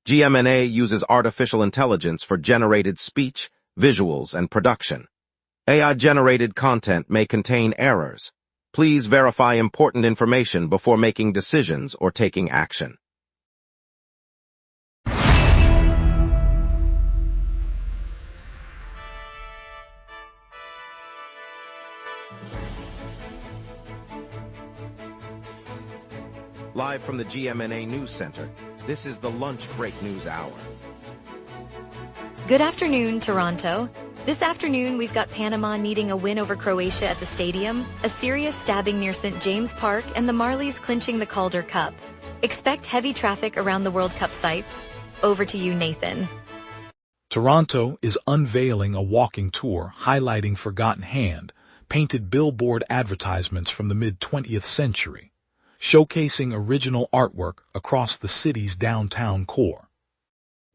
GMNA uses artificial intelligence for generated speech, visuals, and production. AI-generated content may contain errors. Please verify important information before making decisions or taking action. Live from the GMNA News Center, this is the Lunch Break News Hour. Good afternoon, Toronto. This afternoon, we've got Panama needing a win over Croatia at the stadium, a serious stabbing near St. James Park, and the Marlies clinching the Calder Cup. Expect heavy traffic around the World Cup sites. Over to you, Nathan. Toronto is unveiling a walking tour highlighting Forgotten Hand, painted billboard advertisements from the mid-20th century, showcasing original artwork across the city's downtown core.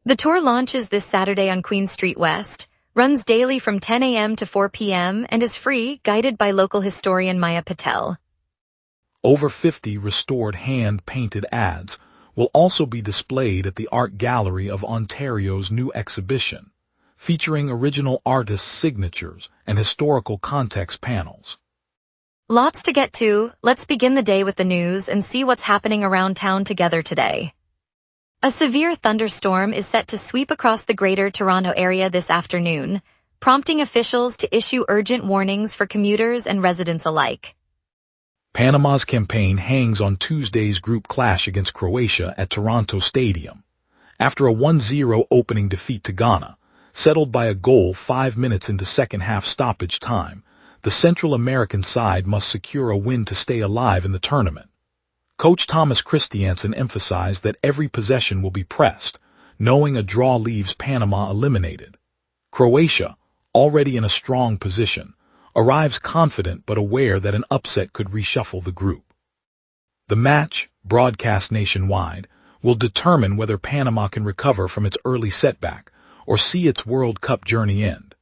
The tour launches this Saturday on Queen Street West, runs daily from 10 a.m. to 4 p.m., and is free, guided by local historian Maya Patel. Over 50 restored hand-painted ads will also be displayed at the Art Gallery of Ontario's new exhibition, featuring original artists' signatures and historical context panels. Lots to get to. Let's begin the day with the news and see what's happening around town together today. A severe thunderstorm is set to sweep across the Greater Toronto Area this afternoon, prompting officials to issue urgent warnings for commuters and residents alike. Panama's campaign hangs on Tuesday's group clash against Croatia at Toronto Stadium. After a 1-0 opening defeat to Ghana, settled by a goal 5 minutes into second-half stoppage time, the Central American side must secure a win to stay alive in the tournament. Coach Thomas Christiansen emphasized that every possession will be pressed, knowing a draw leaves Panama eliminated. Croatia, already in a strong position, arrives confident but aware that an upset could reshuffle the group. The match, broadcast nationwide, will determine whether Panama can recover from its early setback or see its World Cup journey end.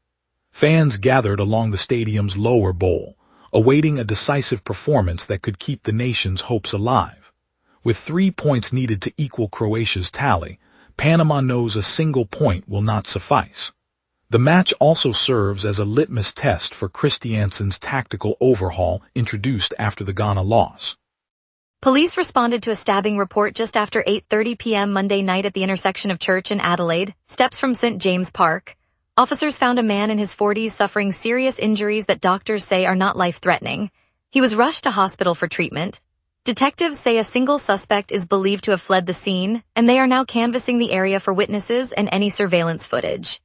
Fans gathered along the stadium's lower bowl, awaiting a decisive performance that could keep the nation's hopes alive. With 3 points needed to equal Croatia's tally, Panama knows a single point will not suffice. The match also serves as a litmus test for Christiansen's tactical overhaul introduced after the Ghana loss. Police responded to a stabbing report just after 8:30 p.m. Monday night at the intersection of Church and Adelaide, steps from St. James Park. Officers found a man in his 40s suffering serious injuries that doctors say are not life-threatening. He was rushed to hospital for treatment. Detectives say a single suspect is believed to have fled the scene, and they are now canvassing the area for witnesses and any surveillance footage.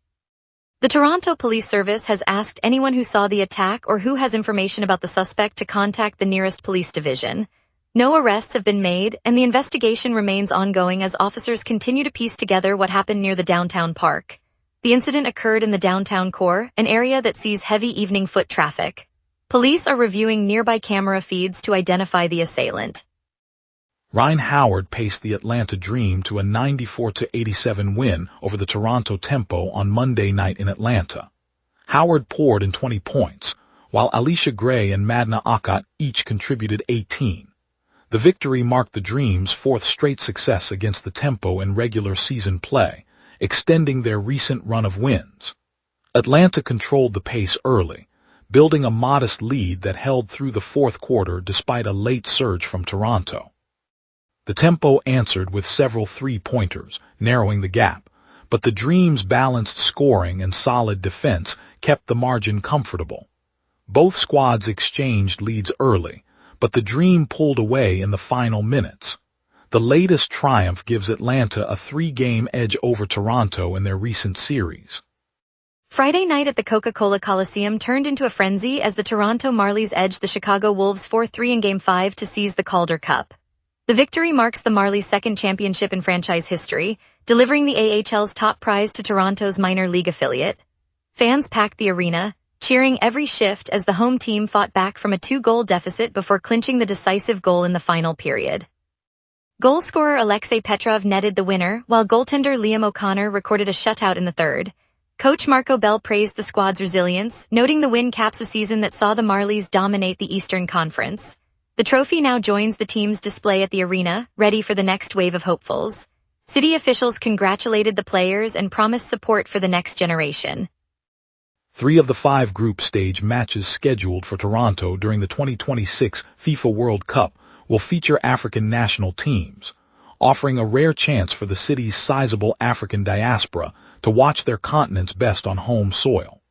The Toronto Police Service has asked anyone who saw the attack or who has information about the suspect to contact the nearest police division. No arrests have been made, and the investigation remains ongoing as officers continue to piece together what happened near the downtown park. The incident occurred in the downtown core, an area that sees heavy evening foot traffic. Police are reviewing nearby camera feeds to identify the assailant. Ryan Howard paced the Atlanta Dream to a 94-87 win over the Toronto Tempo on Monday night in Atlanta. Howard poured in 20 points, while Alicia Gray and Madna Akat each contributed 18. The victory marked the Dream's 4th straight success against the Tempo in regular season play, extending their recent run of wins. Atlanta controlled the pace early, building a modest lead that held through the 4th quarter despite a late surge from Toronto. The Tempo answered with several three-pointers, narrowing the gap, but the Dream's balanced scoring and solid defense kept the margin comfortable. Both squads exchanged leads early, but the Dream pulled away in the final minutes. The latest triumph gives Atlanta a 3-game edge over Toronto in their recent series. Friday night at the Coca-Cola Coliseum turned into a frenzy as the Toronto Marlies edged the Chicago Wolves 4-3 in Game 5 to seize the Calder Cup. The victory marks the Marlies' 2nd championship in franchise history, delivering the AHL's top prize to Toronto's minor league affiliate. Fans packed the arena, cheering every shift as the home team fought back from a 2-goal deficit before clinching the decisive goal in the final period. Goal scorer Alexei Petrov netted the winner, while goaltender Liam O'Connor recorded a shutout in the 3rd. Coach Marco Bell praised the squad's resilience, noting the win caps a season that saw the Marlies dominate the Eastern Conference. The trophy now joins the team's display at the arena, ready for the next wave of hopefuls. City officials congratulated the players and promised support for the next generation. 3 of the 5 group stage matches scheduled for Toronto during the 2026 FIFA World Cup will feature African national teams, offering a rare chance for the city's sizable African diaspora to watch their continent's best on home soil.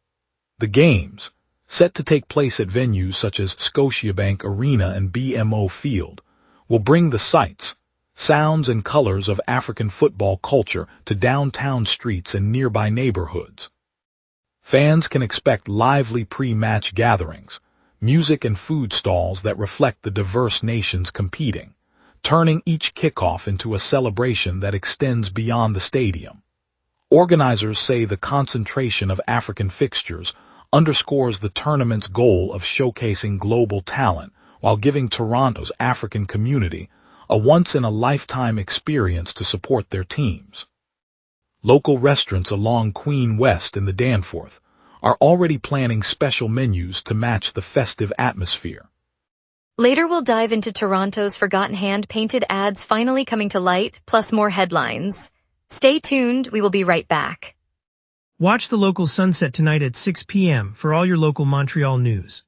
The games, set to take place at venues such as Scotiabank Arena and BMO Field, will bring the sights, sounds and colors of African football culture to downtown streets and nearby neighborhoods. Fans can expect lively pre-match gatherings, music and food stalls that reflect the diverse nations competing, turning each kickoff into a celebration that extends beyond the stadium. Organizers say the concentration of African fixtures underscores the tournament's goal of showcasing global talent while giving Toronto's African community a once-in-a-lifetime experience to support their teams. Local restaurants along Queen West in the Danforth are already planning special menus to match the festive atmosphere. Later we'll dive into Toronto's forgotten hand-painted ads finally coming to light, plus more headlines. Stay tuned, we will be right back. Watch the local sunset tonight at 6 p.m. for all your local Montreal news.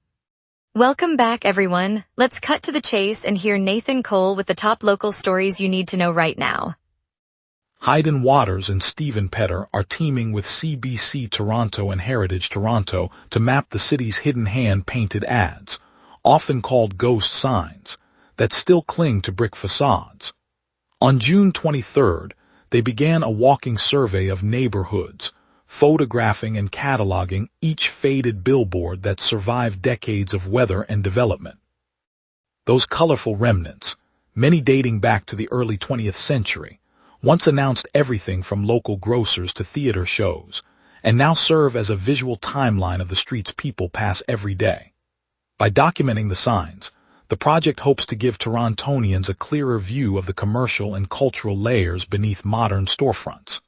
Welcome back, everyone. Let's cut to the chase and hear Nathan Cole with the top local stories you need to know right now. Hayden Waters and Stephen Petter are teaming with CBC Toronto and Heritage Toronto to map the city's hidden hand-painted ads, often called ghost signs, that still cling to brick facades. On June 23rd, they began a walking survey of neighborhoods, photographing and cataloging each faded billboard that survived decades of weather and development. Those colorful remnants, many dating back to the early 20th century, once announced everything from local grocers to theater shows, and now serve as a visual timeline of the streets people pass every day. By documenting the signs, the project hopes to give Torontonians a clearer view of the commercial and cultural layers beneath modern storefronts.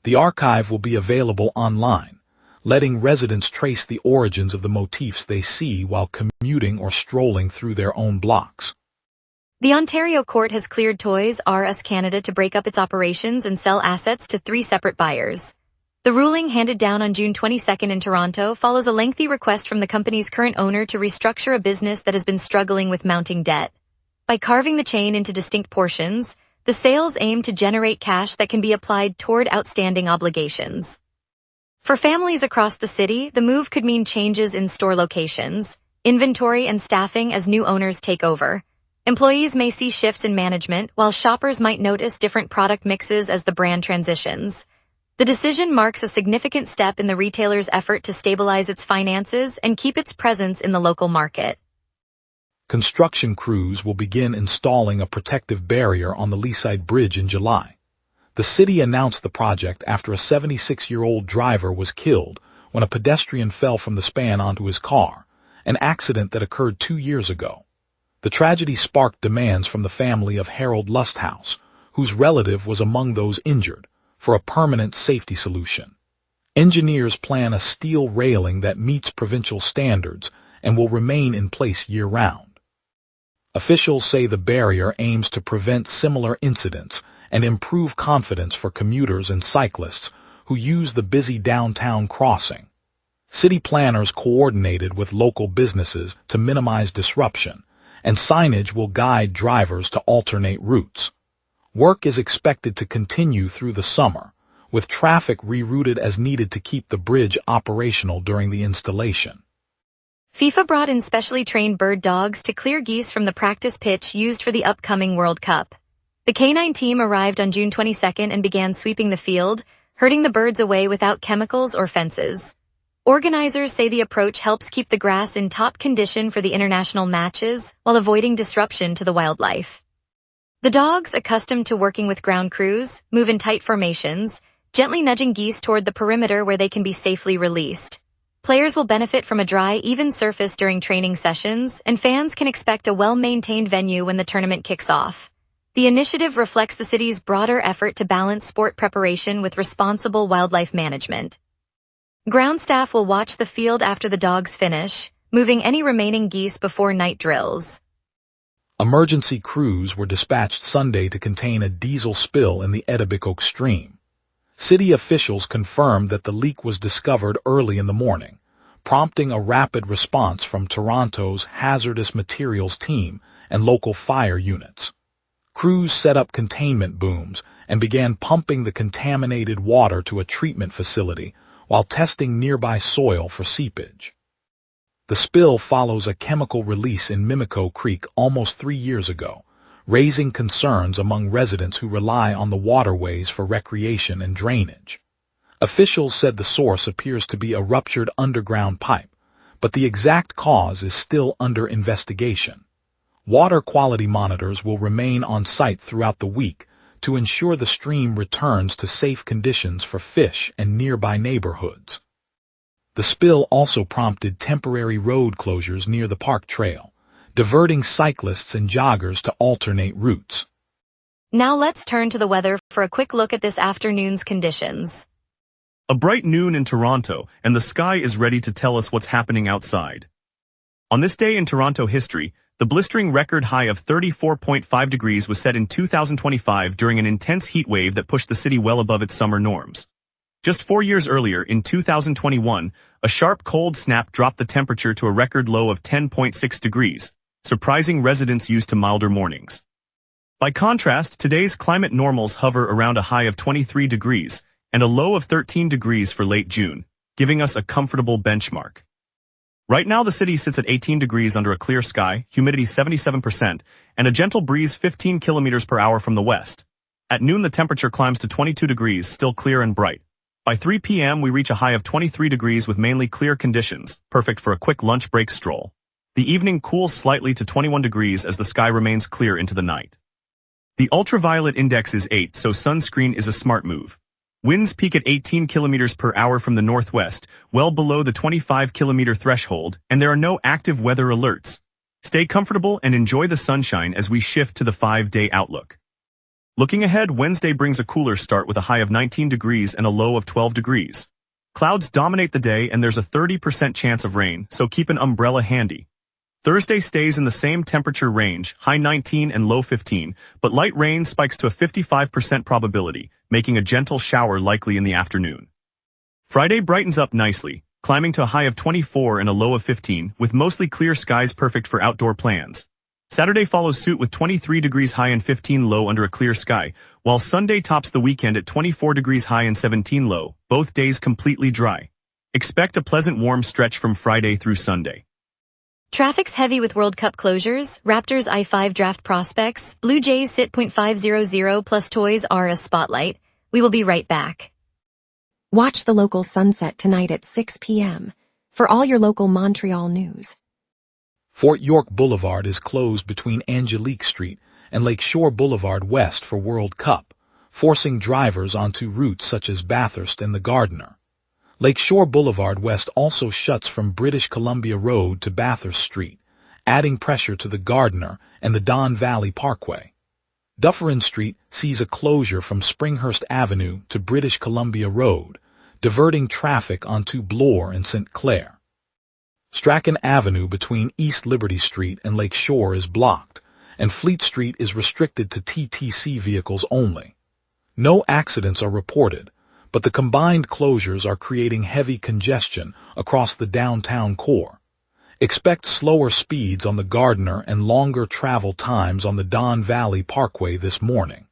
The archive will be available online, letting residents trace the origins of the motifs they see while commuting or strolling through their own blocks. The Ontario court has cleared Toys R Us Canada to break up its operations and sell assets to 3 separate buyers. The ruling, handed down on June 22nd in Toronto, follows a lengthy request from the company's current owner to restructure a business that has been struggling with mounting debt. By carving the chain into distinct portions, the sales aim to generate cash that can be applied toward outstanding obligations. For families across the city, the move could mean changes in store locations, inventory and staffing as new owners take over. Employees may see shifts in management, while shoppers might notice different product mixes as the brand transitions. The decision marks a significant step in the retailer's effort to stabilize its finances and keep its presence in the local market. Construction crews will begin installing a protective barrier on the Leaside Bridge in July. The city announced the project after a 76-year-old driver was killed when a pedestrian fell from the span onto his car, an accident that occurred 2 years ago. The tragedy sparked demands from the family of Harold Lusthouse, whose relative was among those injured, for a permanent safety solution. Engineers plan a steel railing that meets provincial standards and will remain in place year-round. Officials say the barrier aims to prevent similar incidents and improve confidence for commuters and cyclists who use the busy downtown crossing. City planners coordinated with local businesses to minimize disruption, and signage will guide drivers to alternate routes. Work is expected to continue through the summer, with traffic rerouted as needed to keep the bridge operational during the installation. FIFA brought in specially trained bird dogs to clear geese from the practice pitch used for the upcoming World Cup. The canine team arrived on June 22nd and began sweeping the field, herding the birds away without chemicals or fences. Organizers say the approach helps keep the grass in top condition for the international matches while avoiding disruption to the wildlife. The dogs, accustomed to working with ground crews, move in tight formations, gently nudging geese toward the perimeter where they can be safely released. Players will benefit from a dry, even surface during training sessions, and fans can expect a well-maintained venue when the tournament kicks off. The initiative reflects the city's broader effort to balance sport preparation with responsible wildlife management. Ground staff will watch the field after the dogs finish, moving any remaining geese before night drills. Emergency crews were dispatched Sunday to contain a diesel spill in the Etobicoke stream. City officials confirmed that the leak was discovered early in the morning, prompting a rapid response from Toronto's hazardous materials team and local fire units. Crews set up containment booms and began pumping the contaminated water to a treatment facility while testing nearby soil for seepage. The spill follows a chemical release in Mimico Creek almost 3 years ago, raising concerns among residents who rely on the waterways for recreation and drainage. Officials said the source appears to be a ruptured underground pipe, but the exact cause is still under investigation. Water quality monitors will remain on site throughout the week to ensure the stream returns to safe conditions for fish and nearby neighborhoods. The spill also prompted temporary road closures near the park trail, diverting cyclists and joggers to alternate routes. Now let's turn to the weather for a quick look at this afternoon's conditions. A bright noon in Toronto, and the sky is ready to tell us what's happening outside. On this day in Toronto history, the blistering record high of 34.5 degrees was set in 2025 during an intense heat wave that pushed the city well above its summer norms. Just 4 years earlier, in 2021, a sharp cold snap dropped the temperature to a record low of 10.6 degrees, surprising residents used to milder mornings. By contrast, today's climate normals hover around a high of 23 degrees and a low of 13 degrees for late June, giving us a comfortable benchmark. Right now the city sits at 18 degrees under a clear sky, humidity 77%, and a gentle breeze 15 kilometers per hour from the west. At noon the temperature climbs to 22 degrees, still clear and bright. By 3 p.m. we reach a high of 23 degrees with mainly clear conditions, perfect for a quick lunch break stroll. The evening cools slightly to 21 degrees as the sky remains clear into the night. The ultraviolet index is 8, so sunscreen is a smart move. Winds peak at 18 kilometers per hour from the northwest, well below the 25-kilometer threshold, and there are no active weather alerts. Stay comfortable and enjoy the sunshine as we shift to the 5-day outlook. Looking ahead, Wednesday brings a cooler start with a high of 19 degrees and a low of 12 degrees. Clouds dominate the day and there's a 30% chance of rain, so keep an umbrella handy. Thursday stays in the same temperature range, high 19 and low 15, but light rain spikes to a 55% probability, making a gentle shower likely in the afternoon. Friday brightens up nicely, climbing to a high of 24 and a low of 15, with mostly clear skies perfect for outdoor plans. Saturday follows suit with 23 degrees high and 15 low under a clear sky, while Sunday tops the weekend at 24 degrees high and 17 low, both days completely dry. Expect a pleasant warm stretch from Friday through Sunday. Traffic's heavy with World Cup closures, Raptors I-5 draft prospects, Blue Jays sit .500 plus Toys R Us spotlight. We will be right back. Watch the local sunset tonight at 6 p.m. for all your local Montreal news. Fort York Boulevard is closed between Angelique Street and Lakeshore Boulevard West for World Cup, forcing drivers onto routes such as Bathurst and the Gardiner. Lakeshore Boulevard West also shuts from British Columbia Road to Bathurst Street, adding pressure to the Gardiner and the Don Valley Parkway. Dufferin Street sees a closure from Springhurst Avenue to British Columbia Road, diverting traffic onto Bloor and St. Clair. Strachan Avenue between East Liberty Street and Lakeshore is blocked, and Fleet Street is restricted to TTC vehicles only. No accidents are reported, but the combined closures are creating heavy congestion across the downtown core. Expect slower speeds on the Gardiner and longer travel times on the Don Valley Parkway this morning.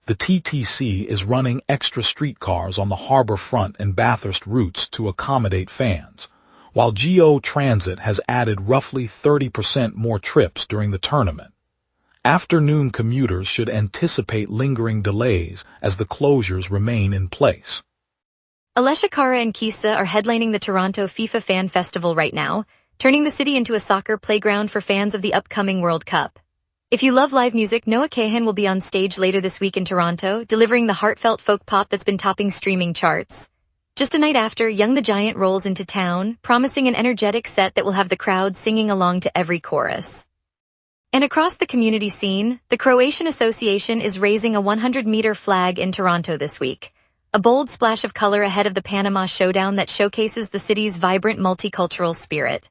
The TTC is running extra streetcars on the Harbor Front and Bathurst routes to accommodate fans, while GO Transit has added roughly 30% more trips during the tournament. Afternoon commuters should anticipate lingering delays as the closures remain in place. Alessia Cara and Kisa are headlining the Toronto FIFA Fan Festival right now, turning the city into a soccer playground for fans of the upcoming World Cup. If you love live music, Noah Kahan will be on stage later this week in Toronto, delivering the heartfelt folk pop that's been topping streaming charts. Just a night after, Young the Giant rolls into town, promising an energetic set that will have the crowd singing along to every chorus. And across the community scene, the Croatian Association is raising a 100-meter flag in Toronto this week, a bold splash of color ahead of the Panama Showdown that showcases the city's vibrant multicultural spirit.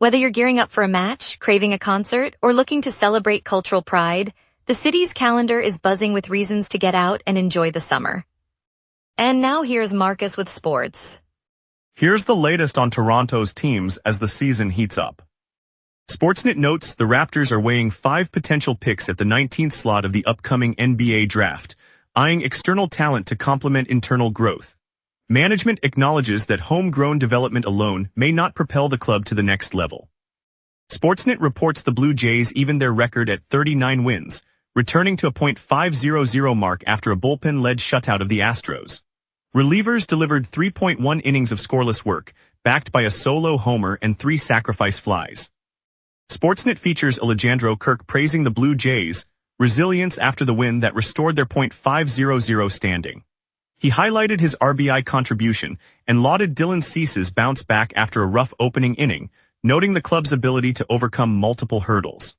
Whether you're gearing up for a match, craving a concert, or looking to celebrate cultural pride, the city's calendar is buzzing with reasons to get out and enjoy the summer. And now here's Marcus with sports. Here's the latest on Toronto's teams as the season heats up. Sportsnet notes the Raptors are weighing 5 potential picks at the 19th slot of the upcoming NBA draft, eyeing external talent to complement internal growth. Management acknowledges that homegrown development alone may not propel the club to the next level. Sportsnet reports the Blue Jays evened their record at 39 wins, returning to a .500 mark after a bullpen-led shutout of the Astros. Relievers delivered 3.1 innings of scoreless work, backed by a solo homer and 3 sacrifice flies. Sportsnet features Alejandro Kirk praising the Blue Jays' resilience after the win that restored their .500 standing. He highlighted his RBI contribution and lauded Dylan Cease's bounce back after a rough opening inning, noting the club's ability to overcome multiple hurdles.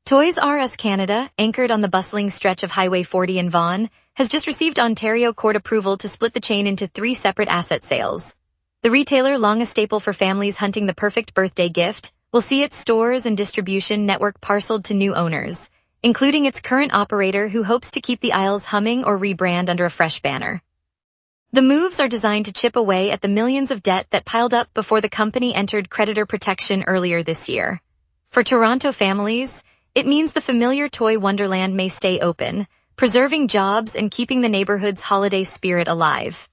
Toys R Us Canada, anchored on the bustling stretch of Highway 40 in Vaughan, has just received Ontario court approval to split the chain into 3 separate asset sales. The retailer, long a staple for families hunting the perfect birthday gift, will see its stores and distribution network parceled to new owners, including its current operator who hopes to keep the aisles humming or rebrand under a fresh banner. The moves are designed to chip away at the millions of debt that piled up before the company entered creditor protection earlier this year. For Toronto families, it means the familiar toy wonderland may stay open, preserving jobs and keeping the neighborhood's holiday spirit alive.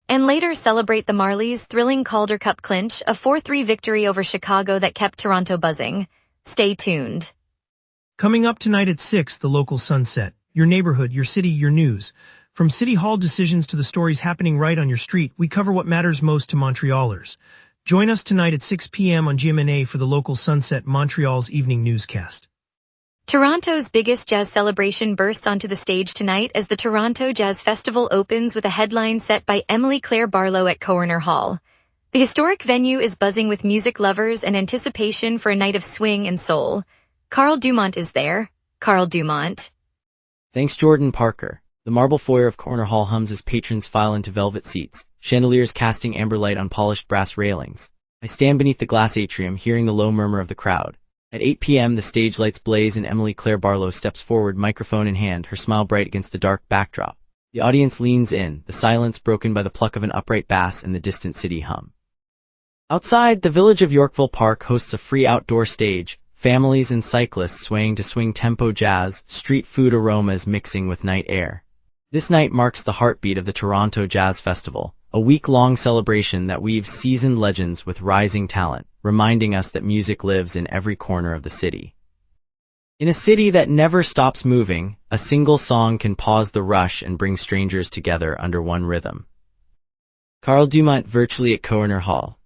And later celebrate the Marlies' thrilling Calder Cup clinch, a 4-3 victory over Chicago that kept Toronto buzzing. Stay tuned. Coming up tonight at 6, the local sunset. Your neighborhood, your city, your news. From City Hall decisions to the stories happening right on your street, we cover what matters most to Montrealers. Join us tonight at 6 p.m. on GMna for the local sunset, Montreal's evening newscast. Toronto's biggest jazz celebration bursts onto the stage tonight as the Toronto Jazz Festival opens with a headline set by Emily Claire Barlow at Coroner Hall. The historic venue is buzzing with music lovers and anticipation for a night of swing and soul. Carl Dumont is there. Carl Dumont. Thanks, Jordan Parker. The marble foyer of Coroner Hall hums as patrons file into velvet seats, chandeliers casting amber light on polished brass railings. I stand beneath the glass atrium, hearing the low murmur of the crowd. At 8 p.m., the stage lights blaze and Emily Claire Barlow steps forward, microphone in hand, her smile bright against the dark backdrop. The audience leans in, the silence broken by the pluck of an upright bass and the distant city hum. Outside, the village of Yorkville Park hosts a free outdoor stage, families and cyclists swaying to swing-tempo jazz, street food aromas mixing with night air. This night marks the heartbeat of the Toronto Jazz Festival, a week-long celebration that weaves seasoned legends with rising talent, reminding us that music lives in every corner of the city. In a city that never stops moving, a single song can pause the rush and bring strangers together under one rhythm. Carl Dumont virtually at Coroner Hall.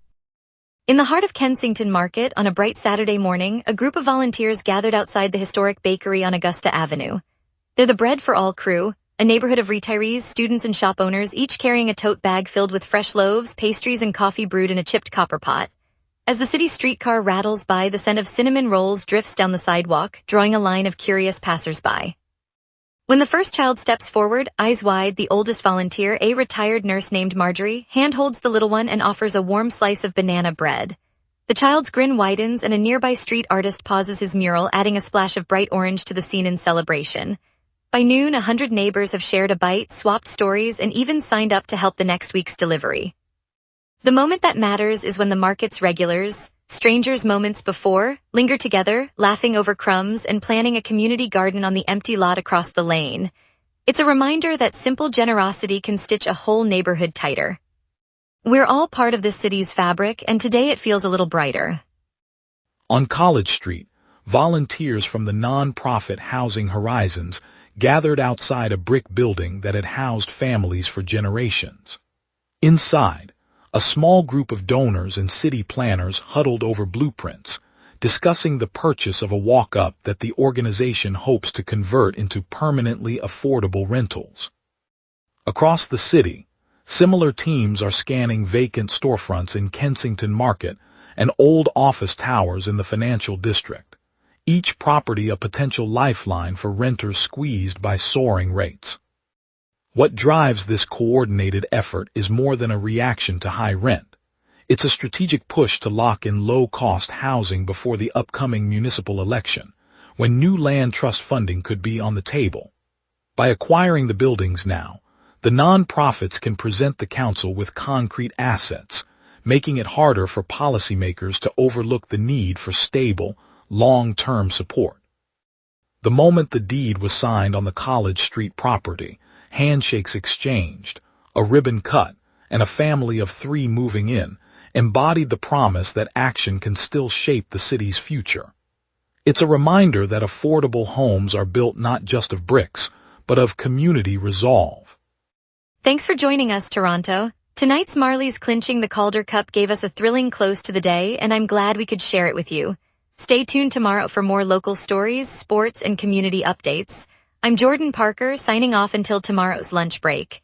In the heart of Kensington Market, on a bright Saturday morning, a group of volunteers gathered outside the historic bakery on Augusta Avenue. They're the Bread for All crew, a neighborhood of retirees, students, and shop owners, each carrying a tote bag filled with fresh loaves, pastries, and coffee brewed in a chipped copper pot. As the city streetcar rattles by, the scent of cinnamon rolls drifts down the sidewalk, drawing a line of curious passersby. When the first child steps forward, eyes wide, the oldest volunteer, a retired nurse named Marjorie, handholds the little one and offers a warm slice of banana bread. The child's grin widens and a nearby street artist pauses his mural, adding a splash of bright orange to the scene in celebration. By noon, 100 neighbors have shared a bite, swapped stories, and even signed up to help the next week's delivery. The moment that matters is when the market's regulars, strangers moments before, linger together, laughing over crumbs and planning a community garden on the empty lot across the lane. It's a reminder that simple generosity can stitch a whole neighborhood tighter. We're all part of this city's fabric, and today it feels a little brighter. On College Street, volunteers from the non-profit Housing Horizons gathered outside a brick building that had housed families for generations. Inside, a small group of donors and city planners huddled over blueprints, discussing the purchase of a walk-up that the organization hopes to convert into permanently affordable rentals. Across the city, similar teams are scanning vacant storefronts in Kensington Market and old office towers in the financial district, each property a potential lifeline for renters squeezed by soaring rates. What drives this coordinated effort is more than a reaction to high rent. It's a strategic push to lock in low-cost housing before the upcoming municipal election, when new land trust funding could be on the table. By acquiring the buildings now, the nonprofits can present the council with concrete assets, making it harder for policymakers to overlook the need for stable, long-term support. The moment the deed was signed on the College Street property, handshakes exchanged, a ribbon cut, and a family of 3 moving in, embodied the promise that action can still shape the city's future. It's a reminder that affordable homes are built not just of bricks, but of community resolve. Thanks for joining us, Toronto. Tonight's Marlies clinching the Calder Cup gave us a thrilling close to the day, and I'm glad we could share it with you. Stay tuned tomorrow for more local stories, sports, and community updates. I'm Jordan Parker, signing off until tomorrow's lunch break.